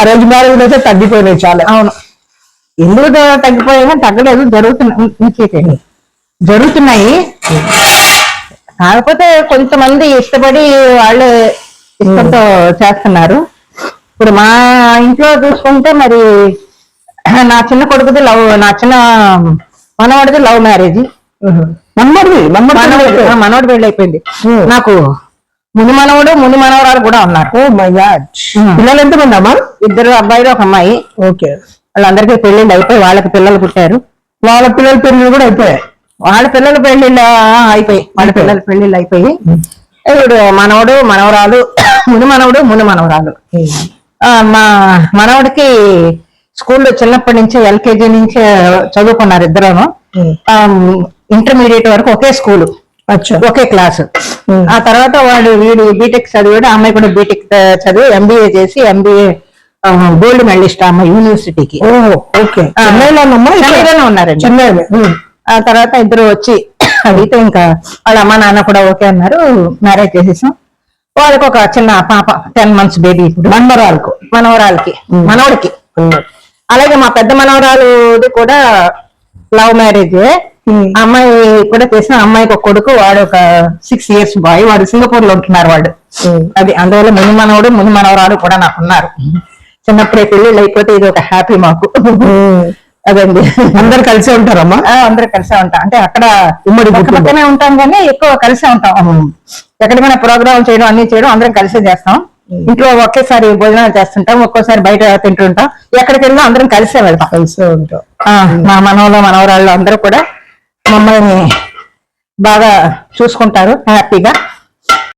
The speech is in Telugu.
అరేంజ్ మ్యారేజ్ అయితే తగ్గిపోయినాయి చాలా. అవును, ఎందుకు తగ్గిపోయినా తగ్గలేదు, జరుగుతున్నాయి. కాకపోతే కొంతమంది ఇష్టపడి వాళ్ళు ఇష్టంతో చేస్తున్నారు. ఇప్పుడు మా ఇంట్లో చూసుకుంటే మరి నా చిన్న కొడుకుది లవ్, నా చిన్న మనవాడిది లవ్ మ్యారేజ్. మనవాడి పెళ్లి అయిపోయింది. నాకు ముని మనవడు ముని మనవరాలు కూడా ఉన్నారు. Oh my God. పిల్లలు ఎంతమంది అమ్మా? 2 అబ్బాయిలు 1 అమ్మాయి. ఓకే. వాళ్ళందరికీ పెళ్లిళ్ళు అయిపోయి వాళ్ళకి పిల్లలు పుట్టారు. వాళ్ళ పిల్లల పెళ్లిళ్ళు కూడా అయిపోయాయి. వాళ్ళ పిల్లల పెళ్లిళ్ళు అయిపోయి ఇప్పుడు మనవడు మనవరాలు, ముని మనవడు ముని మనవరాలు. మా మనవడికి స్కూల్లో చిన్నప్పటి నుంచే LKG నుంచే చదువుకున్నారు ఇద్దరును. ఇంటర్మీడియట్ వరకు ఒకే స్కూలు, ఒకే క్లాసు. ఆ తర్వాత వీడు బీటెక్ చదివాడు, అమ్మాయి కూడా బీటెక్ చదివి MBA చేసి MBA గోల్డ్ మెడలిస్ట్ అమ్మాయి యూనివర్సిటీకి. చెన్నైలోనే ఉన్నారండి. ఆ తర్వాత ఇద్దరు వచ్చి అడిగితే ఇంకా వాళ్ళ అమ్మ నాన్న కూడా ఓకే అన్నారు, మ్యారేజ్ చేసేసాం. వాళ్ళకి ఒక చిన్న పాప 10 months బేబీ. ఇప్పుడు మనవరాలకి మనవడికి. అలాగే మా పెద్ద మనవరాలుది కూడా లవ్ మ్యారేజ్. అమ్మాయి కూడా చేసిన, అమ్మాయికి ఒక కొడుకు, వాడు ఒక 6 years బాయ్. వాడు సింగపూర్ లో ఉంటున్నారు వాడు. అది అందువల్ల ముని మనవడు ముని మనవరాలు కూడా నాకు ఉన్నారు. చిన్నప్పుడే పెళ్లిళ్ళు అయిపోతే ఇది ఒక హ్యాపీ మాకు. అదండి. అందరు కలిసే ఉంటారమ్మా? అందరూ కలిసే ఉంటాం. అంటే అక్కడ ఉమ్మడి పక్కనే ఉంటాం కానీ ఎక్కువ కలిసే ఉంటాం. ఎక్కడికైనా ప్రోగ్రామ్ చేయడం అన్ని చేయడం అందరం కలిసే చేస్తాం. ఇంట్లో ఒకేసారి భోజనాలు చేస్తుంటాం, ఒక్కోసారి బయట తింటుంటాం. ఎక్కడికి వెళ్ళినా అందరం కలిసే వెళ్తాం. కలిసే ఉంటాం. మా మనవలు మనవరాళ్ళు అందరూ కూడా మమ్మల్ని బాగా చూసుకుంటారు హ్యాపీగా.